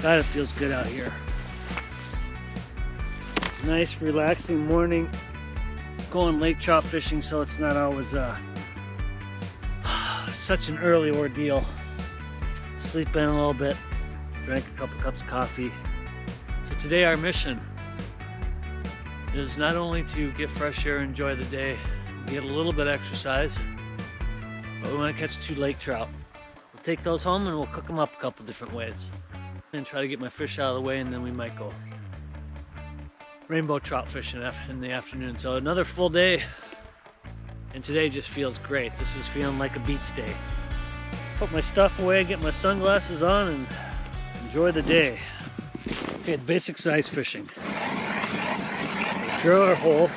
God, it feels good out here. Nice, relaxing morning. Going lake trout fishing, so it's not always such an early ordeal. Sleep in a little bit, drank a couple cups of coffee. So today our mission is not only to get fresh air, enjoy the day, get a little bit of exercise, but we want to catch 2 lake trout. We'll take those home and we'll cook them up a couple different ways. And try to get my fish out of the way, and then we might go rainbow trout fishing in the afternoon. So another full day, and today just feels great. This is feeling like a beach day. Put my stuff away, get my sunglasses on, and enjoy the day. Okay, basic size fishing. Drill our hole.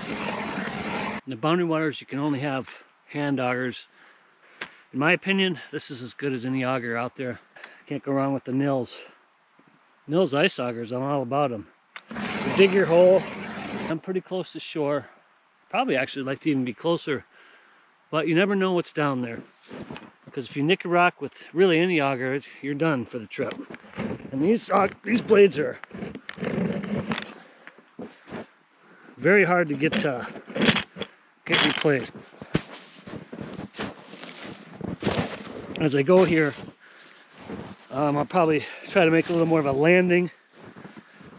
In the boundary waters, you can only have hand augers. In my opinion, this is as good as any auger out there. Can't go wrong with the Nils. Nils ice augers, I'm all about them. You dig your hole. I'm pretty close to shore. Probably actually like to even be closer, but you never know what's down there. Because if you nick a rock with really any auger, you're done for the trip. And these blades are very hard to get replaced. As I go here, I'll probably try to make a little more of a landing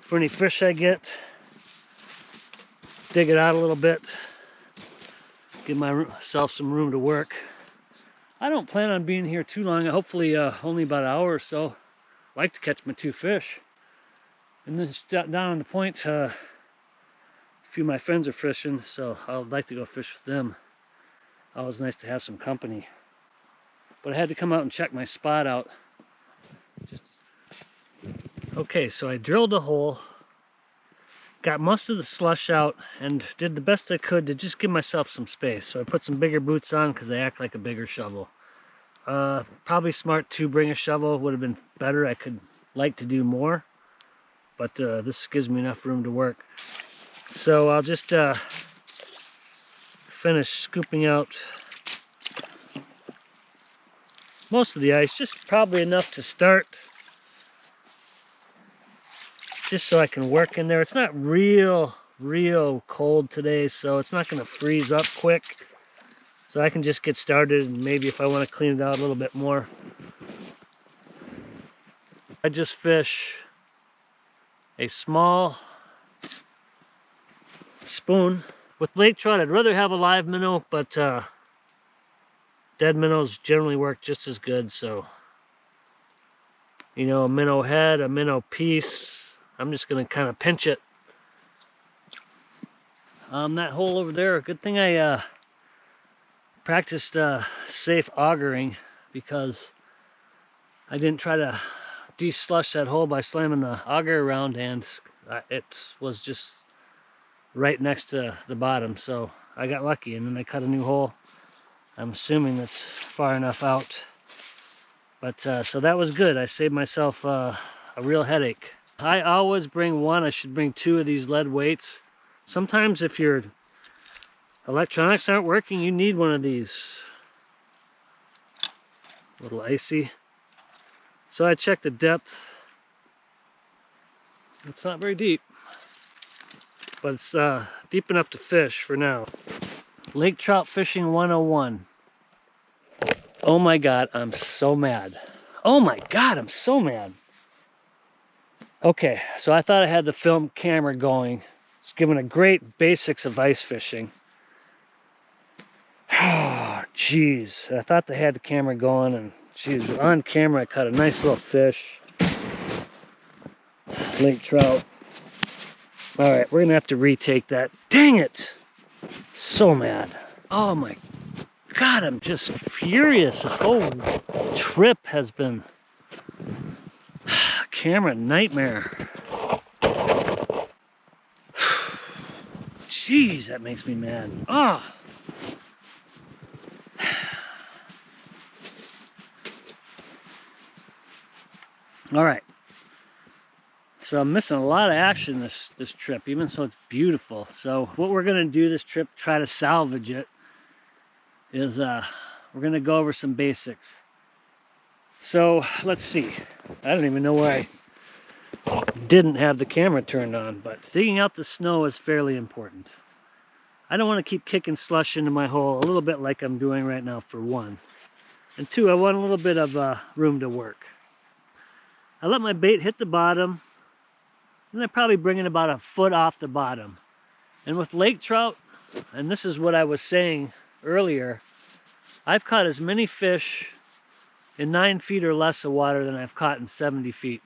for any fish I get. Dig it out a little bit. Give myself some room to work. I don't plan on being here too long. Hopefully only about an hour or so. I like to catch my 2 fish. And then down on the point, a few of my friends are fishing, so I'd like to go fish with them. Always nice to have some company. But I had to come out and check my spot out. Okay, so I drilled a hole, got most of the slush out, and did the best I could to just give myself some space. So I put some bigger boots on because they act like a bigger shovel. Probably smart to bring a shovel, would have been better. I could like to do more, but this gives me enough room to work. So I'll just finish scooping out most of the ice, just probably enough to start, just so I can work in there. It's not real cold today, so it's not going to freeze up quick. So I can just get started, and maybe if I want to clean it out a little bit more. I just fish a small spoon. With lake trout, I'd rather have a live minnow, but dead minnows generally work just as good. So, you know, a minnow head, a minnow piece. I'm just going to kind of pinch it. That hole over there, good thing I practiced safe augering, because I didn't try to de-slush that hole by slamming the auger around, and it was just right next to the bottom. So I got lucky, and then I cut a new hole. I'm assuming that's far enough out. But so that was good. I saved myself a real headache. I always bring one. I should bring 2 of these lead weights. Sometimes if your electronics aren't working, you need one of these. A little icy. So I checked the depth. It's not very deep, but it's deep enough to fish for now. Lake trout fishing 101. Oh my God, I'm so mad. Oh my God, I'm so mad. Okay, so I thought I had the film camera going. It's giving a great basics of ice fishing. Oh, jeez. I thought they had the camera going, and geez, on camera I caught a nice little fish. Lake trout. All right, we're gonna have to retake that. Dang it! So mad. Oh my God, I'm just furious. This whole trip has been camera nightmare. Jeez, that makes me mad. Ah. All right. So I'm missing a lot of action this trip, even so it's beautiful. So what we're gonna do this trip, try to salvage it, is we're gonna go over some basics. So let's see. I don't even know where didn't have the camera turned on, but digging out the snow is fairly important. I don't want to keep kicking slush into my hole, a little bit like I'm doing right now, for one. And two, I want a little bit of room to work. I let my bait hit the bottom, and I probably bring it about a foot off the bottom. And with lake trout, and this is what I was saying earlier, I've caught as many fish in 9 feet or less of water than I've caught in 70 feet.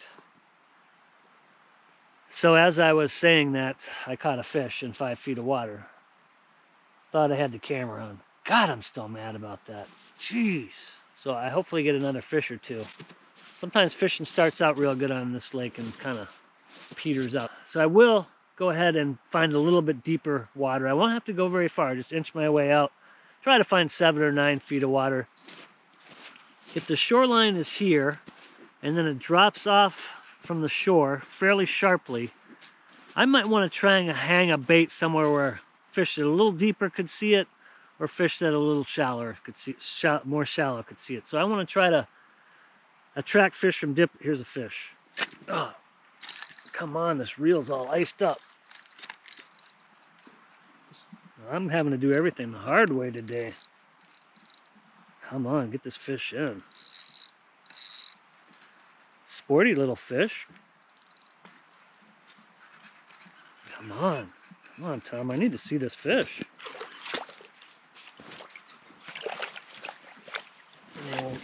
So as I was saying that, I caught a fish in 5 feet of water. Thought I had the camera on. God, I'm still mad about that. Jeez. So I hopefully get another fish or two. Sometimes fishing starts out real good on this lake and kind of peters out. So I will go ahead and find a little bit deeper water. I won't have to go very far, just inch my way out. Try to find 7 or 9 feet of water. If the shoreline is here, and then it drops off from the shore fairly sharply, I might want to try and hang a bait somewhere where fish that are a little deeper could see it, or fish that are a little shallower could see it, more shallow could see it. So I want to try to attract fish from dip. Here's a fish. Oh, come on, this reel's all iced up. I'm having to do everything the hard way today. Come on, get this fish in. Sporty little fish. Come on, Tom, I need to see this fish. And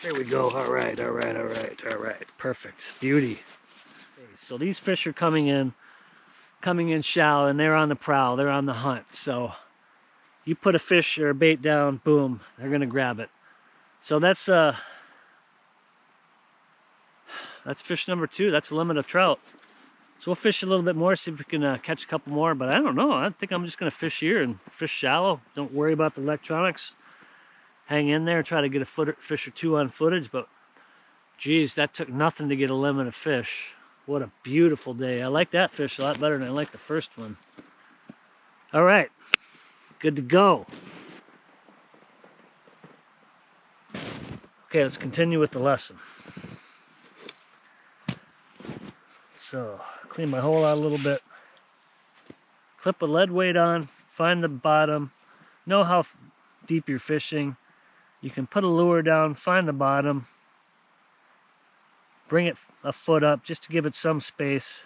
there we go. All right. Perfect. Beauty. Okay, so these fish are coming in shallow, and they're on the prowl. They're on the hunt. So you put a fish or a bait down, boom, they're gonna grab it. So that's fish number 2. That's the limit of trout. So we'll fish a little bit more, see if we can catch a couple more. But I don't know. I think I'm just gonna fish here and fish shallow. Don't worry about the electronics. Hang in there, try to get a fish or two on footage. But geez, that took nothing to get a limit of fish. What a beautiful day. I like that fish a lot better than I like the first one. All right, good to go. Okay, let's continue with the lesson. So, clean my hole out a little bit. Clip a lead weight on, find the bottom. Know how deep you're fishing. You can put a lure down, find the bottom. Bring it a foot up just to give it some space.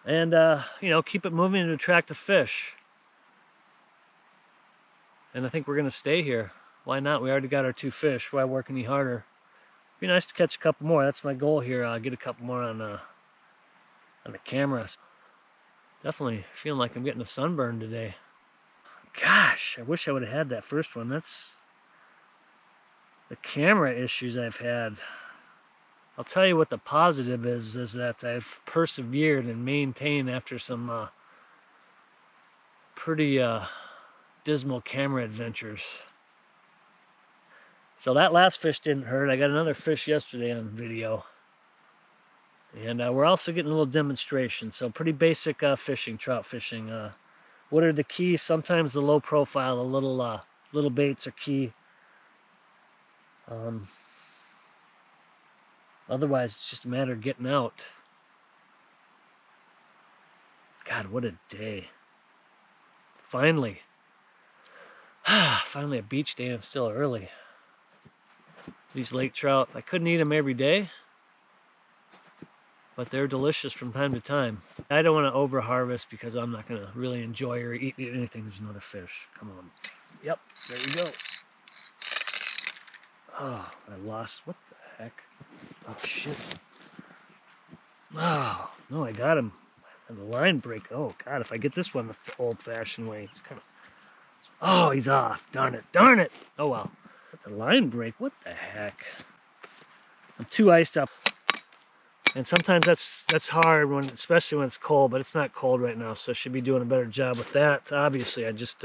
And, you know, keep it moving to attract a fish. And I think we're going to stay here. Why not? We already got our 2 fish. Why work any harder? It'd be nice to catch a couple more. That's my goal here. I'll get a couple more on the camera. Definitely feeling like I'm getting a sunburn today. Gosh, I wish I would have had that first one. That's the camera issues I've had. I'll tell you what the positive is that I've persevered and maintained after some pretty dismal camera adventures. So that last fish didn't hurt. I got another fish yesterday on video. And we're also getting a little demonstration. So pretty basic fishing, trout fishing. What are the keys? Sometimes the low profile, the little baits are key. Otherwise, it's just a matter of getting out. God, what a day. Finally. Finally a beach day, and it's still early. These lake trout, I couldn't eat them every day, but they're delicious from time to time. I don't want to over harvest because I'm not going to really enjoy or eat anything. There's another fish. Come on. Yep, there you go. Oh, I lost. What the heck? Oh, shit. Oh, no, I got him. And the line break. Oh, God, if I get this one the old-fashioned way, it's kind of... Oh, he's off. Darn it. Darn it. Oh, well. The line break. What the heck? I'm too iced up. And sometimes that's hard, especially when it's cold, but it's not cold right now, so I should be doing a better job with that. Obviously, I just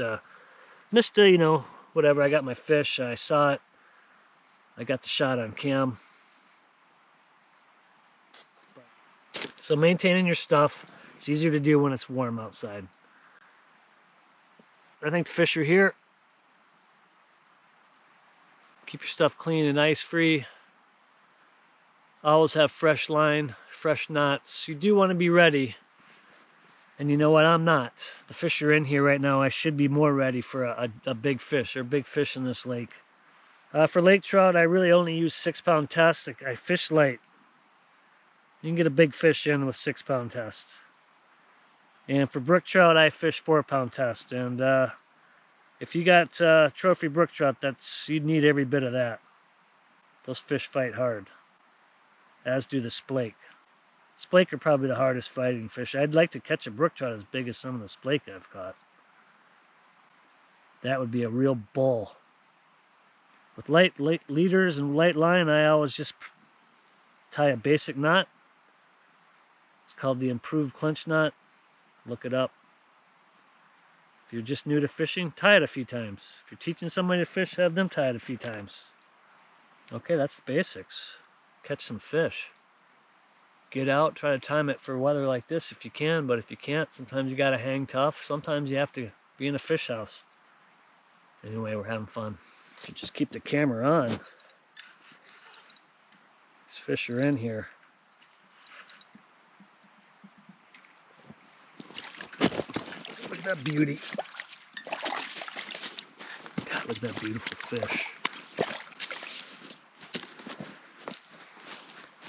missed you know, whatever. I got my fish. I saw it. I got the shot on cam. So maintaining your stuff, it's easier to do when it's warm outside. I think the fish are here. Keep your stuff clean and ice free. Always have fresh line, fresh knots. You do want to be ready. And you know what? I'm not. The fish are in here right now. I should be more ready for a big fish. There are big fish in this lake. For lake trout, I really only use 6-pound tests. I fish light. You can get a big fish in with 6-pound test. And for brook trout, I fish 4-pound test. And if you got trophy brook trout, you'd need every bit of that. Those fish fight hard, as do the splake. Splake are probably the hardest fighting fish. I'd like to catch a brook trout as big as some of the splake I've caught. That would be a real bull. With light leaders and light line, I always just tie a basic knot. It's called the improved clinch knot. Look it up. If you're just new to fishing, tie it a few times. If you're teaching somebody to fish, have them tie it a few times. Okay, that's the basics. Catch some fish. Get out, try to time it for weather like this if you can, but if you can't, sometimes you gotta hang tough. Sometimes you have to be in a fish house. Anyway, we're having fun. If you just keep the camera on, these fish are in here. Look at that beauty. God, look at that beautiful fish.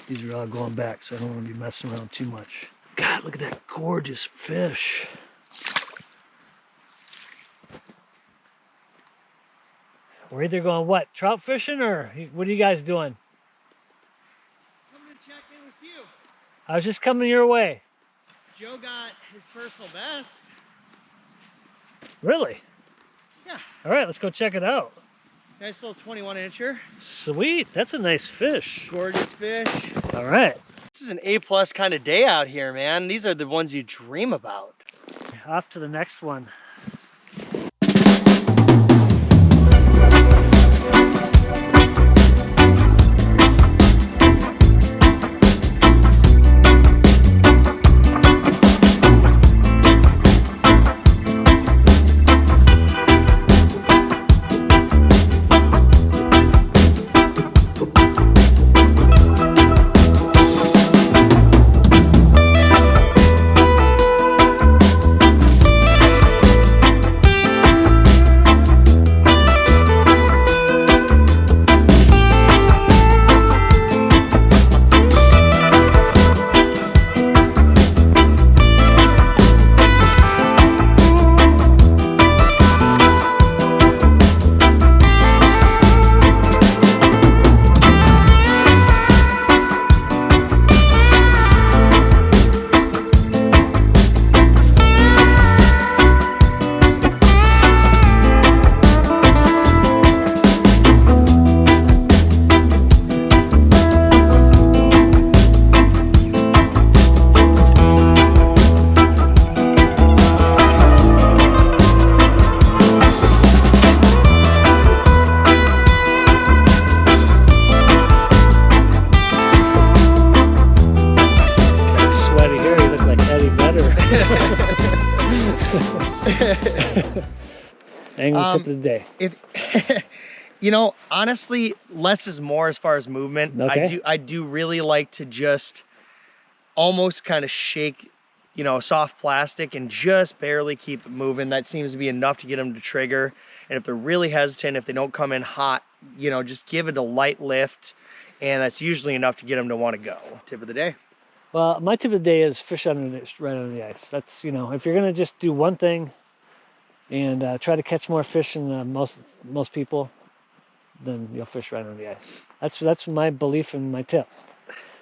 These are all going back, so I don't want to be messing around too much. God, look at that gorgeous fish. We're either going, what, trout fishing, or what are you guys doing? Coming to check in with you. I was just coming your way. Joe got his personal best. Really? Yeah. All right, let's go check it out. Nice little 21-incher. Sweet, that's a nice fish. Gorgeous fish. All right. This is an A+ kind of day out here, man. These are the ones you dream about. Off to the next one. Angling tip of the day. If you know, honestly, less is more as far as movement. Okay. I do really like to just almost kind of shake, you know, soft plastic and just barely keep it moving. That seems to be enough to get them to trigger. And if they're really hesitant, if they don't come in hot, you know, just give it a light lift, and that's usually enough to get them to want to go. Tip of the day. Well, my tip of the day is fish right under the ice. That's, you know, if you're gonna just do one thing and try to catch more fish than most people, then you'll fish right under the ice. That's my belief and my tip.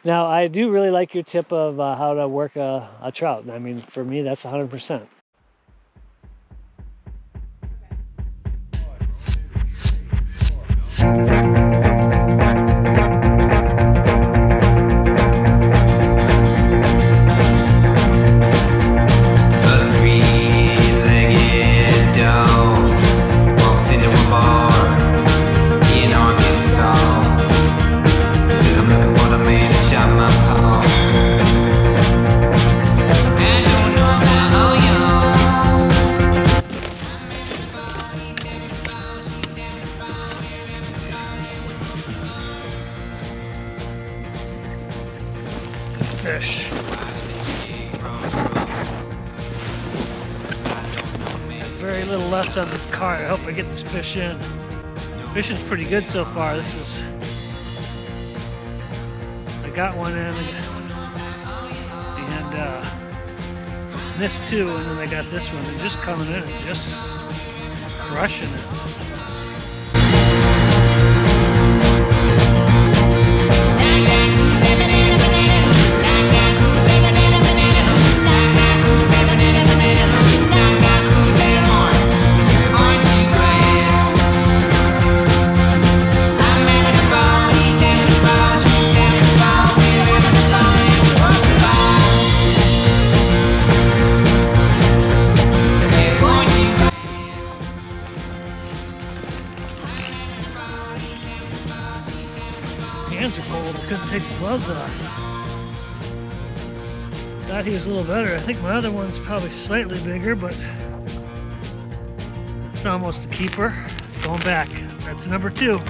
Now, I do really like your tip of how to work a trout. I mean, for me, that's 100%. I don't know how young fish. Very little left on this cart. I hope I get this fish in. Fishing's pretty good so far. I got one in and missed two, and then I got this one. They're just coming in and just crushing it. Hands are cold. I couldn't take the gloves off. Thought he was a little better. I think my other one's probably slightly bigger, but it's almost a keeper. It's going back. That's number 2.